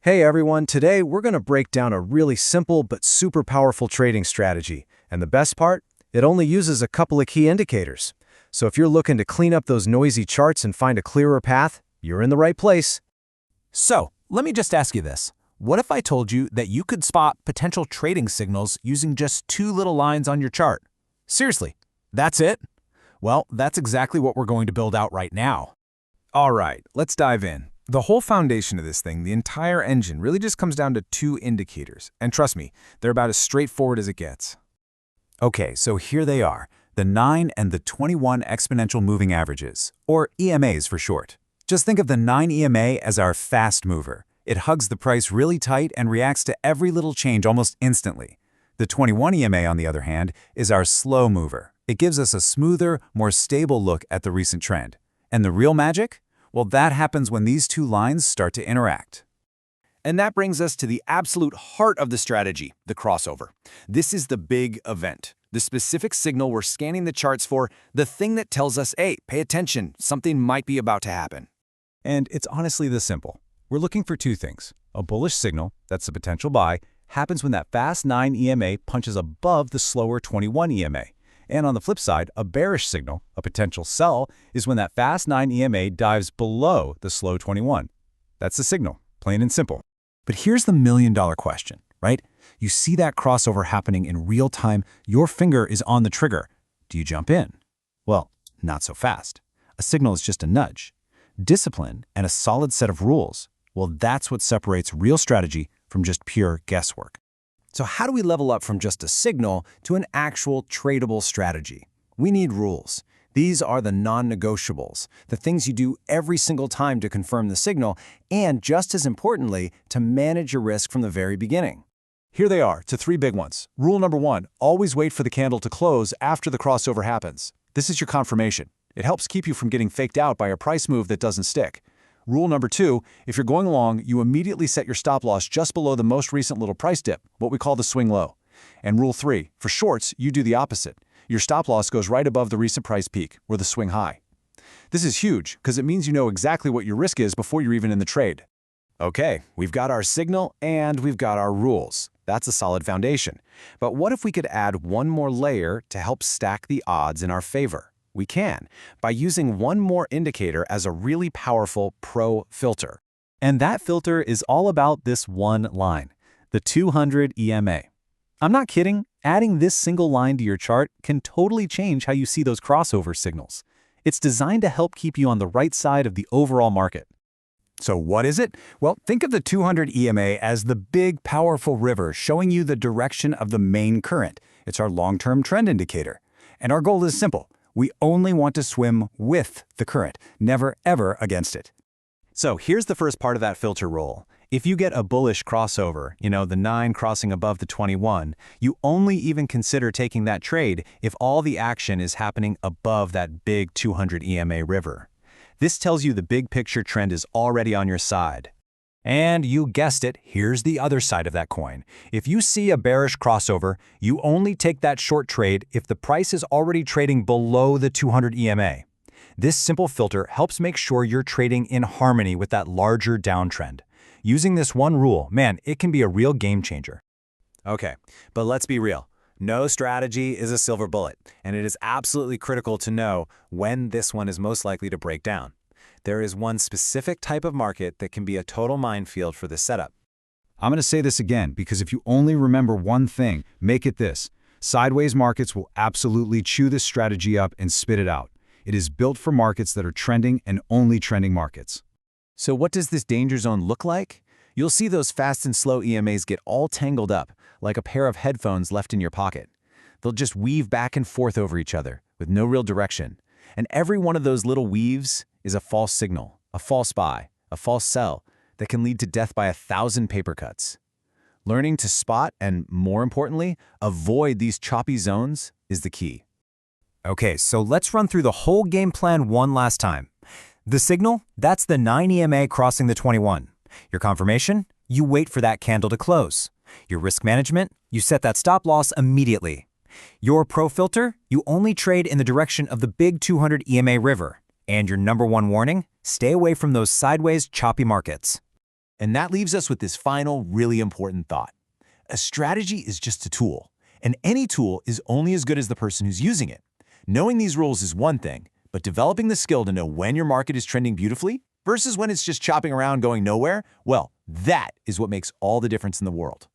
Hey everyone, today we're going to break down a really simple but super powerful trading strategy. And the best part? It only uses a couple of key indicators. So if you're looking to clean up those noisy charts and find a clearer path, you're in the right place. So, let me just ask you this. What if I told you that you could spot potential trading signals using just two little lines on your chart? Seriously, that's it? Well, that's exactly what we're going to build out right now. All right, let's dive in. The whole foundation of this thing, the entire engine, really just comes down to two indicators. And trust me, they're about as straightforward as it gets. Okay, so here they are, the 9 and the 21 exponential moving averages, or EMAs for short. Just think of the 9 EMA as our fast mover. It hugs the price really tight and reacts to every little change almost instantly. The 21 EMA, on the other hand, is our slow mover. It gives us a smoother, more stable look at the recent trend. And the real magic? Well, that happens when these two lines start to interact. And that brings us to the absolute heart of the strategy, the crossover. This is the big event, the specific signal we're scanning the charts for, the thing that tells us, hey, pay attention, something might be about to happen. And it's honestly this simple. We're looking for two things. A bullish signal, that's a potential buy, happens when that fast 9 EMA punches above the slower 21 EMA. And on the flip side, a bearish signal, a potential sell, is when that fast 9 EMA dives below the slow 21. That's the signal, plain and simple. But here's the million-dollar question, right? You see that crossover happening in real time, your finger is on the trigger. Do you jump in? Well, not so fast. A signal is just a nudge. Discipline and a solid set of rules, well, that's what separates real strategy from just pure guesswork. So how do we level up from just a signal to an actual tradable strategy? We need rules. These are the non-negotiables, the things you do every single time to confirm the signal, and just as importantly, to manage your risk from the very beginning. Here they are, to three big ones. Rule number 1, always wait for the candle to close after the crossover happens. This is your confirmation. It helps keep you from getting faked out by a price move that doesn't stick. Rule number 2, if you're going long, you immediately set your stop loss just below the most recent little price dip, what we call the swing low. And rule 3, for shorts, you do the opposite. Your stop loss goes right above the recent price peak, or the swing high. This is huge, because it means you know exactly what your risk is before you're even in the trade. Okay, we've got our signal and we've got our rules. That's a solid foundation. But what if we could add one more layer to help stack the odds in our favor? We can, by using one more indicator as a really powerful pro filter. And that filter is all about this one line, the 200 EMA. I'm not kidding, adding this single line to your chart can totally change how you see those crossover signals. It's designed to help keep you on the right side of the overall market. So what is it? Well, think of the 200 EMA as the big, powerful river showing you the direction of the main current. It's our long-term trend indicator. And our goal is simple. We only want to swim with the current, never ever against it. So here's the first part of that filter roll. If you get a bullish crossover, the 9 crossing above the 21, you only even consider taking that trade if all the action is happening above that big 200 EMA river. This tells you the big picture trend is already on your side. And you guessed it, here's the other side of that coin. If you see a bearish crossover, you only take that short trade if the price is already trading below the 200 EMA. This simple filter helps make sure you're trading in harmony with that larger downtrend. Using this one rule, man, it can be a real game changer. Okay, but let's be real. No strategy is a silver bullet, and it is absolutely critical to know when this one is most likely to break down. There is one specific type of market that can be a total minefield for this setup. I'm going to say this again, because if you only remember one thing, make it this. Sideways markets will absolutely chew this strategy up and spit it out. It is built for markets that are trending and only trending markets. So what does this danger zone look like? You'll see those fast and slow EMAs get all tangled up, like a pair of headphones left in your pocket. They'll just weave back and forth over each other, with no real direction. And every one of those little weaves is a false signal, a false buy, a false sell that can lead to death by 1,000 paper cuts. Learning to spot and, more importantly, avoid these choppy zones is the key. Okay, so let's run through the whole game plan one last time. The signal, that's the 9 EMA crossing the 21. Your confirmation, you wait for that candle to close. Your risk management, you set that stop loss immediately. Your pro filter, you only trade in the direction of the big 200 EMA river. And your number one warning, stay away from those sideways choppy markets. And that leaves us with this final, really important thought. A strategy is just a tool, and any tool is only as good as the person who's using it. Knowing these rules is one thing, but developing the skill to know when your market is trending beautifully versus when it's just chopping around going nowhere, well, that is what makes all the difference in the world.